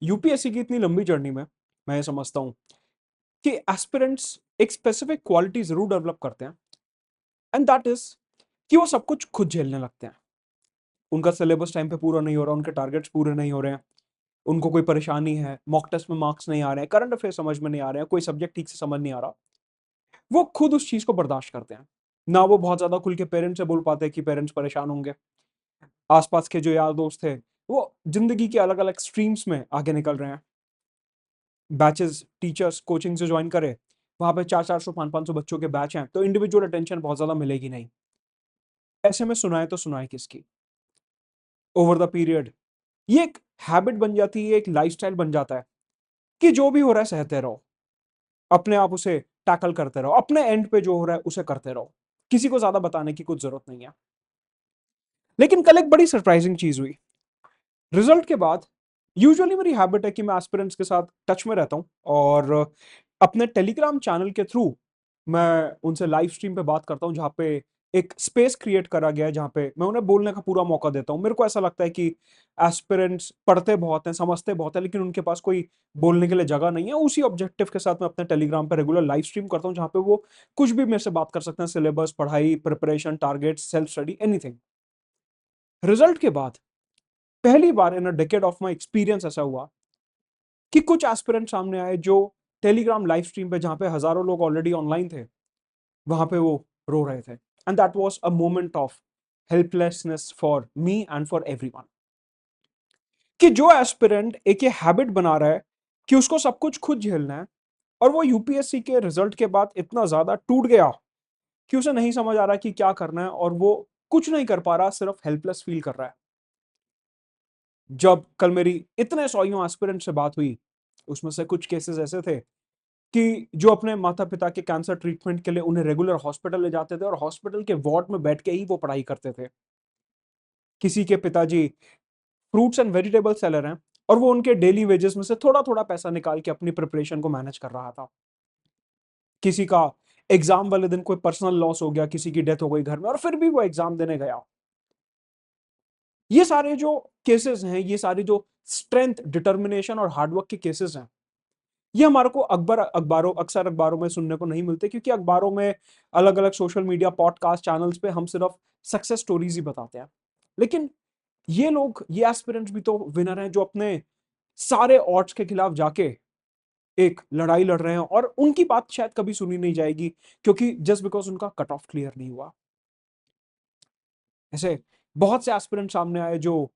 UPSC की इतनी लंबी जर्नी में मैं ये समझता हूँ कि एस्पिरेंट्स एक स्पेसिफिक क्वालिटी जरूर डेवलप करते हैं, एंड दैट इज कि वो सब कुछ खुद झेलने लगते हैं। उनका सिलेबस टाइम पे पूरा नहीं हो रहा, उनके टारगेट्स पूरे नहीं हो रहे हैं, उनको कोई परेशानी है, मॉक टेस्ट में मार्क्स नहीं आ रहे हैं, करंट अफेयर समझ में नहीं आ रहे हैं, कोई सब्जेक्ट ठीक से समझ नहीं आ रहा, वो खुद उस चीज को बर्दाश्त करते हैं। ना वो बहुत ज्यादा खुल के पेरेंट्स से बोल पाते हैं कि पेरेंट्स परेशान होंगे। आसपास के जो यार दोस्त थे वो जिंदगी के अलग अलग स्ट्रीम्स में आगे निकल रहे हैं, बैचेस टीचर्स कोचिंग से ज्वाइन करे, वहां पे 400 500 बच्चों के बैच हैं, तो इंडिविजुअल अटेंशन बहुत ज्यादा मिलेगी नहीं। ऐसे में सुनाए तो सुनाए किसकी। ओवर द पीरियड ये एक हैबिट बन जाती है, एक लाइफस्टाइल बन जाता है कि जो भी हो रहा है सहते रहो, अपने आप उसे टैकल करते रहो, अपने एंड पे जो हो रहा है उसे करते रहो, किसी को ज्यादा बताने की कुछ जरूरत नहीं है। लेकिन कल एक बड़ी सरप्राइजिंग चीज हुई। रिजल्ट के बाद यूजुअली मेरी हैबिट है कि मैं एस्पिरेंट्स के साथ टच में रहता हूँ, और अपने टेलीग्राम चैनल के थ्रू मैं उनसे लाइव स्ट्रीम पे बात करता हूँ, जहाँ पे एक स्पेस क्रिएट करा गया है जहाँ पे मैं उन्हें बोलने का पूरा मौका देता हूँ। मेरे को ऐसा लगता है कि एस्पिरेंट्स पढ़ते बहुत हैं, समझते बहुत है, लेकिन उनके पास कोई बोलने के लिए जगह नहीं है। उसी ऑब्जेक्टिव के साथ मैं अपने टेलीग्राम पे रेगुलर लाइव स्ट्रीम करता हूँ, जहाँ पे वो कुछ भी मेरे से बात कर सकते हैं, सिलेबस, पढ़ाई, preparation, target, self study, anything. Result के बाद पहली बार in a decade of my experience ऐसा हुआ कि कुछ एस्पिरेंट सामने आए जो टेलीग्राम लाइव स्ट्रीम पे, जहां पे हजारों लोग ऑलरेडी ऑनलाइन थे, वहां पे वो रो रहे थे। And that was a moment of helplessness for me and for everyone, कि जो एस्पिरेंट एक ये हैबिट बना रहा है कि उसको सब कुछ खुद झेलना है, और वो यूपीएससी के रिजल्ट के बाद इतना ज्यादा टूट गया कि उसे नहीं समझ आ रहा कि क्या करना है, और वो कुछ नहीं कर पा रहा, सिर्फ हेल्पलेस फील कर रहा है। जब कल मेरी इतने सौयों एस्पिरेंट से बात हुई, उसमें से कुछ केसेस ऐसे थे कि जो अपने माता पिता के कैंसर ट्रीटमेंट के लिए उन्हें रेगुलर हॉस्पिटल ले जाते थे, और हॉस्पिटल के वार्ड में बैठ के ही वो पढ़ाई करते थे। किसी के पिताजी फ्रूट्स एंड वेजिटेबल सेलर हैं, और वो उनके डेली वेजेस में से थोड़ा थोड़ा पैसा निकाल के अपनी प्रिपरेशन को मैनेज कर रहा था। किसी का एग्जाम वाले दिन कोई पर्सनल लॉस हो गया, किसी की डेथ हो गई घर में, और फिर भी वो एग्जाम देने गया। ये सारे जो केसेस हैं, ये सारी जो स्ट्रेंथ, डिटर्मिनेशन और हार्डवर्क के केसेस हैं, ये हमारे को अक्सर अखबारों में सुनने को नहीं मिलते, क्योंकि अखबारों में, अलग अलग सोशल मीडिया पॉडकास्ट चैनल्स पे हम सिर्फ सक्सेस स्टोरीज ही बताते हैं। लेकिन ये लोग, ये एस्पिरेंट्स भी तो विनर हैं, जो अपने सारे ऑड्स के खिलाफ जाके एक लड़ाई लड़ रहे हैं, और उनकी बात शायद कभी सुनी नहीं जाएगी, क्योंकि जस्ट बिकॉज उनका कट ऑफ क्लियर नहीं हुआ। ऐसे बहुत से एस्पिरेंट सामने आए जो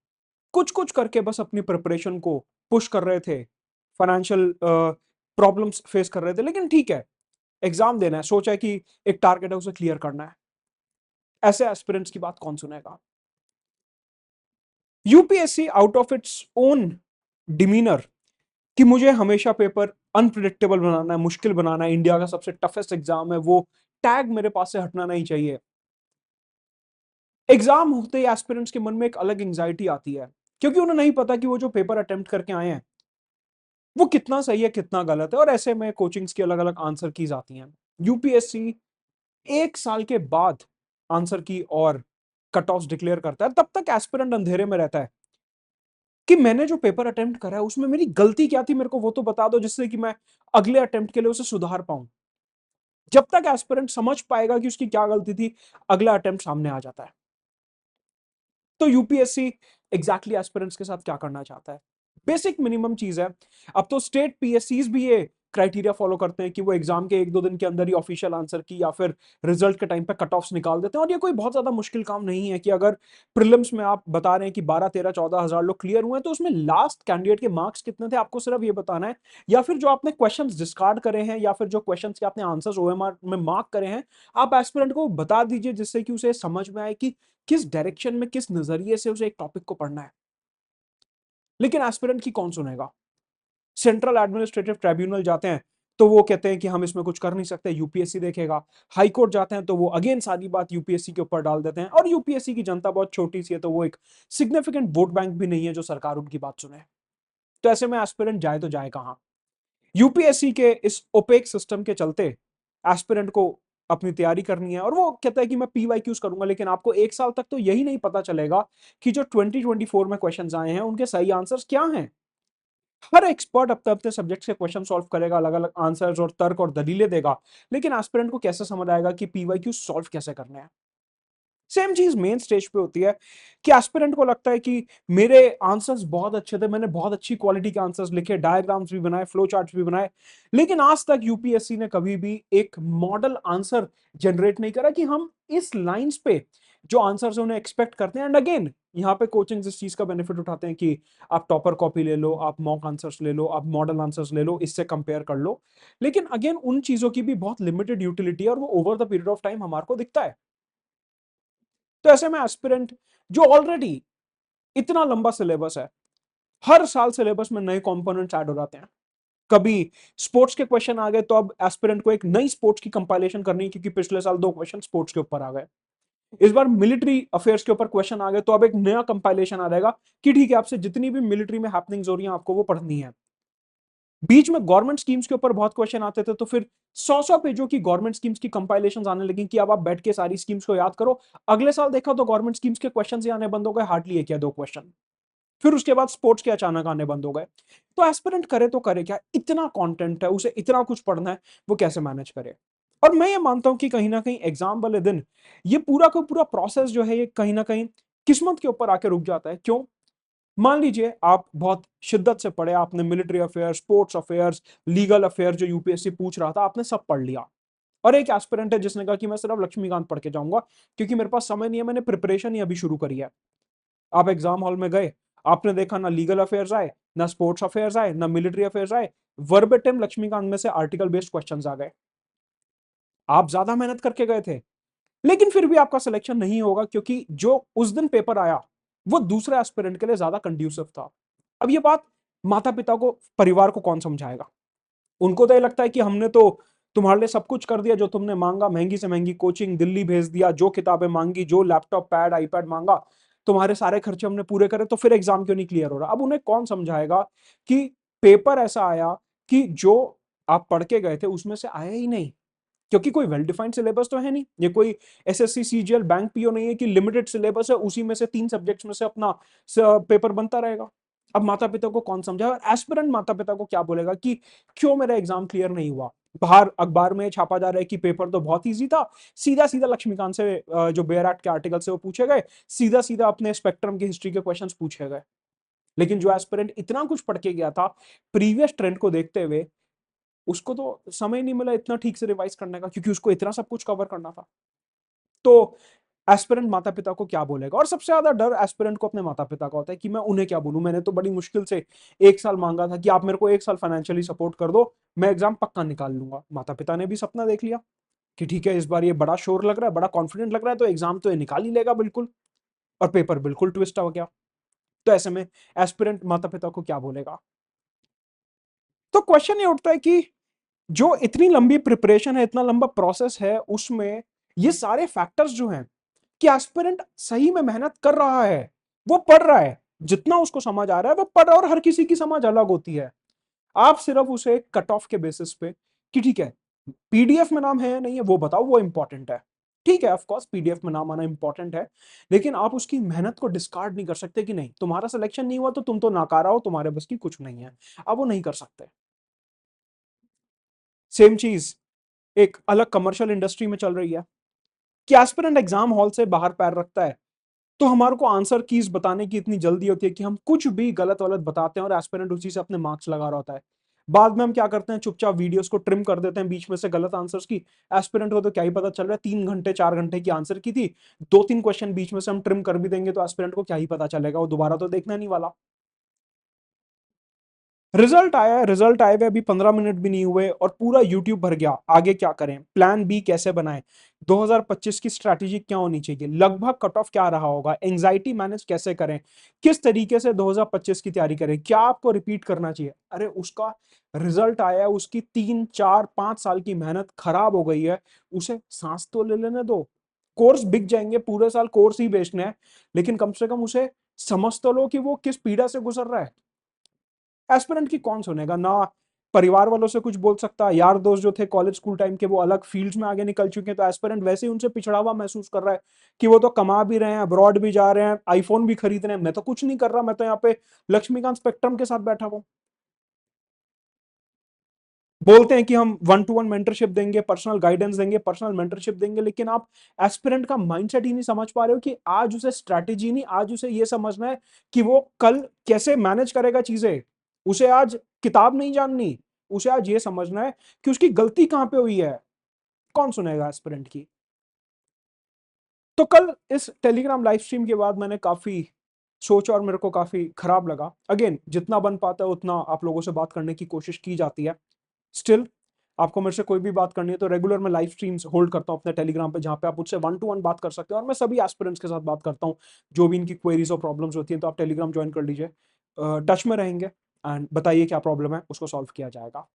कुछ कुछ करके बस अपनी प्रिपरेशन को पुश कर रहे थे, फाइनेंशियल प्रॉब्लम्स फेस कर रहे थे, लेकिन ठीक है, एग्जाम देना है, सोचा है कि एक टारगेट है, उसे क्लियर करना है। ऐसे एस्पिरेंट्स की बात कौन सुनेगा। UPSC out of its own demeanour कि मुझे हमेशा पेपर अनप्रिडिक्टेबल बनाना है, मुश्किल बनाना है, इंडिया का सबसे टफेस्ट एग्जाम है, वो टैग मेरे पास से हटना नहीं चाहिए। एग्जाम होते ही एस्पिरेंट्स के मन में एक अलग एंजाइटी आती है, क्योंकि उन्हें नहीं पता कि वो जो पेपर अटेम्प्ट करके आए हैं वो कितना सही है, कितना गलत है, और ऐसे में कोचिंग्स की अलग अलग आंसर कीज आती हैं। यूपीएससी एक साल के बाद आंसर की और कट ऑफ डिक्लेयर करता है। तब तक एस्पिरेंट अंधेरे में रहता है कि मैंने जो पेपर अटेम्प्ट करा है उसमें मेरी गलती क्या थी, मेरे को वो तो बता दो, जिससे कि मैं अगले अटेम्प्ट के लिए उसे सुधार पाऊं। जब तक एस्पिरेंट समझ पाएगा कि उसकी क्या गलती थी, अगला अटेम्प्ट सामने आ जाता है। तो यूपीएससी एग्जैक्टली एस्पिरेंट्स के साथ क्या करना चाहता है, बेसिक मिनिमम चीज है। अब तो स्टेट पीएससीज भी ये क्राइटेरिया फॉलो करते हैं कि वो एग्जाम के 1-2 दिन के अंदर ही ऑफिशियल आंसर की या फिर रिजल्ट के टाइम पे कट ऑफ्स निकाल देते हैं। और ये कोई बहुत ज्यादा मुश्किल काम नहीं है कि अगर प्रीलिम्स में आप बता रहे हैं कि 12 13 14 हजार लोग क्लियर हुए हैं, तो उसमें लास्ट कैंडिडेट के मार्क्स कितने थे आपको सिर्फ ये बताना है, या फिर जो आपने क्वेश्चन डिस्कार्ड करे हैं, या फिर जो क्वेश्चन के आपने आंसर ओएमआर में मार्क करे हैं, आप एस्पिरेंट को बता दीजिए, जिससे कि उसे समझ में आए कि किस डायरेक्शन में, किस नजरिए से उसे एक टॉपिक को पढ़ना है। लेकिन एस्पिरेंट की कौन सुनेगा। सेंट्रल एडमिनिस्ट्रेटिव ट्राइब्यूनल जाते हैं तो वो कहते हैं कि हम इसमें कुछ कर नहीं सकते, यूपीएससी देखेगा। हाई कोर्ट जाते हैं तो वो अगेन सारी बात यूपीएससी के ऊपर डाल देते हैं, और यूपीएससी की जनता बहुत छोटी सी है, तो वो एक सिग्निफिकेंट वोट बैंक भी नहीं है जो सरकार उनकी बात सुने। तो ऐसे में एस्पिरेंट जाए तो जाए कहां। यूपीएससी के इस ओपेक सिस्टम के चलते एस्पिरेंट को अपनी तैयारी करनी है, और वो कहता है कि मैं पीवाईक्यूज करूंगा, लेकिन आपको एक साल तक तो यही नहीं पता चलेगा कि जो 2024 में क्वेश्चंस आए हैं उनके सही आंसर्स क्या हैं। हर एक्सपर्ट अपने अपने सब्जेक्ट से क्वेश्चन सॉल्व करेगा, अलग अलग आंसर्स और तर्क और दलीलें देगा, लेकिन एस्पिरेंट को कैसे समझ आएगा कि पीवाईक्यू सॉल्व कैसे करने हैं? सेम चीज मेन स्टेज पे होती है कि एस्पिरेंट को लगता है कि मेरे आंसर्स बहुत अच्छे थे, मैंने बहुत अच्छी क्वालिटी के आंसर्स लिखे, डायग्राम्स भी बनाए, फ्लो चार्ट्स भी बनाए, लेकिन आज तक यूपीएससी ने कभी भी एक मॉडल आंसर जनरेट नहीं करा कि हम इस लाइंस पे जो आंसर्स उन्हें एक्सपेक्ट करते हैं। एंड अगेन यहाँ पे कोचिंग इस चीज का बेनिफिट उठाते हैं कि आप टॉपर कॉपी ले लो, आप मॉक आंसर्स ले लो, आप मॉडल आंसर्स ले लो, इससे कंपेयर कर लो, लेकिन अगेन उन चीजों की भी बहुत लिमिटेड यूटिलिटी है और वो over the period of time हमारे को दिखता है। तो ऐसे में एस्पिरेंट जो ऑलरेडी इतना लंबा सिलेबस है, हर साल सिलेबस में नए कंपोनेंट्स ऐड हो जाते हैं। कभी स्पोर्ट्स के क्वेश्चन आ गए तो अब एस्पिरेंट को एक नई स्पोर्ट्स की कंपाइलेशन करनी है, क्योंकि पिछले साल 2 क्वेश्चन स्पोर्ट्स के ऊपर आ गए। इस बार मिलिट्री अफेयर्स के ऊपर क्वेश्चन आ गए तो अब एक नया कंपाइलेशन आ जाएगा कि ठीक है, आपसे जितनी भी मिलिट्री में हैपनिंग्स हो रही हैं आपको वो पढ़नी है। बीच में गवर्नमेंट स्कीम्स के ऊपर बहुत क्वेश्चन आते थे, तो फिर 100 पेजों की गवर्नमेंट स्कीम्स की कंपाइलेशंस आने लगी कि अब आप बैठ के सारी स्कीम्स को याद करो। अगले साल देखा तो गवर्नमेंट स्कीम्स के क्वेश्चन ही आने बंद हो गए, हार्डली एक या 2 क्वेश्चन। फिर उसके बाद स्पोर्ट्स के अचानक आने बंद हो गए। तो एस्पिरेंट करे तो करे क्या, इतना कंटेंट है, उसे इतना कुछ पढ़ना है, वो कैसे मैनेज करे? और मैं ये मानता हूं कि कहीं ना कहीं एग्जाम वाले दिन ये पूरा का पूरा प्रोसेस जो है ये कहीं ना कहीं किस्मत के ऊपर आके रुक जाता है। क्यों? मान लीजिए आप बहुत शिद्दत से पढ़े, आपने military affairs, sports affairs, legal affair जो यूपीएससी पूछ रहा था आपने सब पढ़ लिया, और एक एस्पिरेंट है जिसने कहा कि मैं सिर्फ लक्ष्मीकांत पढ़ के जाऊंगा क्योंकि मेरे पास समय नहीं है, मैंने प्रिपरेशन ही अभी शुरू करी है। आप एग्जाम हॉल में गए, आपने देखा ना लीगल अफेयर्स आए, ना स्पोर्ट्स अफेयर्स आए, ना मिलिट्री अफेयर्स आए, वर्बेटिम लक्ष्मीकांत में से आर्टिकल बेस्ड क्वेश्चंस आ गए। आप ज्यादा मेहनत करके गए थे, लेकिन फिर भी आपका सिलेक्शन नहीं होगा क्योंकि जो उस दिन पेपर आया वो दूसरे एस्पिरेंट के लिए ज्यादा कंड्यूसिव था। अब ये बात माता पिता को, परिवार को कौन समझाएगा? उनको तो ये लगता है कि हमने तो तुम्हारे लिए सब कुछ कर दिया जो तुमने मांगा, महंगी से महंगी कोचिंग दिल्ली भेज दिया, जो किताबें मांगी, जो लैपटॉप पैड आईपैड मांगा, तुम्हारे सारे खर्चे हमने पूरे करे, तो फिर एग्जाम क्यों नहीं क्लियर हो रहा? अब उन्हें कौन समझाएगा कि पेपर ऐसा आया कि जो आप पढ़ के गए थे उसमें से आया ही नहीं, क्योंकि कोई वेल डिफाइंड सिलेबस तो है नहीं, ये कोई एसएससी सीजीएल बैंक पीओ नहीं है कि लिमिटेड सिलेबस है, उसी में से 3 सब्जेक्ट्स में से अपना पेपर बनता रहेगा। अब माता पिता को कौन समझाए, और एस्पिरेंट माता पिता को क्या बोलेगा कि क्यों मेरा एग्जाम क्लियर नहीं हुआ? बाहर अखबार में छापा जा रहा है कि पेपर तो बहुत इजी था, सीधा सीधा लक्ष्मीकांत से जो बेयर एक्ट के आर्टिकल से वो पूछे गए, सीधा सीधा अपने स्पेक्ट्रम की हिस्ट्री के क्वेश्चंस पूछे गए। लेकिन जो एस्पिरेंट इतना कुछ पढ़ के गया था प्रीवियस ट्रेंड को देखते हुए, उसको तो समय नहीं मिला इतना ठीक से रिवाइज करने का, क्योंकि उसको इतना सब कुछ कवर करना था। तो एस्पिरेंट माता पिता को क्या बोलेगा? और सबसे ज्यादा डर एस्पिरेंट को अपने माता पिता का होता है कि मैं उन्हें क्या बोलूं, मैंने तो बड़ी मुश्किल से 1 साल मांगा था कि आप मेरे को 1 साल फाइनेंशियली सपोर्ट कर दो, मैं एग्जाम पक्का निकाल लूंगा। माता पिता ने भी सपना देख लिया कि ठीक है, इस बार ये बड़ा शोर लग रहा है, बड़ा कॉन्फिडेंट लग रहा है, तो एग्जाम तो ये निकाल ही लेगा बिल्कुल, और पेपर बिल्कुल ट्विस्ट हो गया। तो ऐसे में एस्पिरेंट माता पिता को क्या बोलेगा? तो क्वेश्चन ये उठता है कि जो इतनी लंबी प्रिपरेशन है, इतना लंबा प्रोसेस है, उसमें ये सारे फैक्टर्स जो हैं कि एस्पिरेंट सही में मेहनत कर रहा है, वो पढ़ रहा है, जितना उसको समझ आ रहा है वो पढ़ रहा है, और हर किसी की समझ अलग होती है। आप सिर्फ उसे कट ऑफ के बेसिस पे कि ठीक है पीडीएफ में नाम है या नहीं है वो बताओ, वो इंपॉर्टेंट है। ठीक है, ऑफ कोर्स पीडीएफ में नाम आना इंपॉर्टेंट है, लेकिन आप उसकी मेहनत को डिस्कार्ड नहीं कर सकते कि नहीं तुम्हारा सिलेक्शन नहीं हुआ तो तुम तो नाकारा हो, तुम्हारे बस की कुछ नहीं है। आप वो नहीं कर सकते। सेम चीज एक अलग कमर्शियल इंडस्ट्री में चल रही है कि एस्पिरेंट एग्जाम हॉल से बाहर पैर रखता है तो हमारे को आंसर कीज बताने की इतनी जल्दी होती है कि हम कुछ भी गलत वलत बताते हैं और एस्पिरेंट उसी से अपने मार्क्स लगा रहा होता है। बाद में हम क्या करते हैं, चुपचाप वीडियोस को ट्रिम कर देते हैं बीच में से गलत आंसर्स की। एस्पिरेंट को तो क्या ही पता चल रहा है 3 घंटे 4 घंटे की आंसर की थी, 2-3 क्वेश्चन बीच में से हम ट्रिम कर भी देंगे तो एस्पिरेंट को क्या ही पता चलेगा, वो दोबारा तो देखना नहीं वाला। रिजल्ट आया है, रिजल्ट आए हुए अभी 15 मिनट भी नहीं हुए और पूरा यूट्यूब भर गया। आगे क्या करें, प्लान बी कैसे बनाएं, 2025 की स्ट्रैटेजी क्या होनी चाहिए, लगभग कट ऑफ क्या रहा होगा, एंजाइटी मैनेज कैसे करें, किस तरीके से 2025 की तैयारी करें, क्या आपको रिपीट करना चाहिए? अरे उसका रिजल्ट आया है, उसकी 3-4-5 साल की मेहनत खराब हो गई है, उसे सांस तो ले लेने दो। कोर्स बिक जाएंगे, पूरे साल कोर्स ही बेचने हैं, लेकिन कम से कम उसे समझ तो लो कि वो किस पीड़ा से गुजर रहा है। एस्पिरेंट की कौन सुनेगा ना, परिवार वालों से कुछ बोल सकता, यार दोस्त जो थे कॉलेज स्कूल टाइम के वो अलग फील्ड्स में आगे निकल चुके हैं, तो एस्पिरेंट वैसे ही उनसे पिछड़ा हुआ महसूस कर रहा है कि वो तो कमा भी रहे हैं, अब्रॉड भी जा रहे हैं, आईफोन भी खरीद रहे हैं, मैं तो कुछ नहीं कर रहा, मैं तो यहाँ पे लक्ष्मीकांत स्पेक्ट्रम के साथ बैठा हुआ। बोलते हैं कि हम वन टू वन मेंटरशिप देंगे, पर्सनल गाइडेंस देंगे, पर्सनल मेंटरशिप देंगे, लेकिन आप एस्पिरेंट का माइंडसेट ही नहीं समझ पा रहे हो कि आज उसे स्ट्रैटेजी नहीं, आज उसे ये समझना है कि वो कल कैसे मैनेज करेगा चीजें। उसे आज किताब नहीं जाननी, उसे आज ये समझना है कि उसकी गलती कहां पे हुई है। कौन सुनेगा एस्पिरेंट की? तो कल इस टेलीग्राम लाइव स्ट्रीम के बाद मैंने काफी सोचा और मेरे को काफी खराब लगा। अगेन, जितना बन पाता है उतना आप लोगों से बात करने की कोशिश की जाती है। स्टिल, आपको मेरे से कोई भी बात करनी है तो रेगुलर मैं लाइव स्ट्रीम्स होल्ड करता हूँ अपने टेलीग्राम पे, जहां पे आप मुझसे वन टू वन बात कर सकते हो, और मैं सभी एस्पिरेंट्स के साथ बात करता हूँ जो भी इनकी क्वेरीज और प्रॉब्लम्स होती हैं। तो आप टेलीग्राम ज्वाइन कर लीजिए, टच में रहेंगे, एंड बताइए क्या प्रॉब्लम है, उसको सॉल्व किया जाएगा।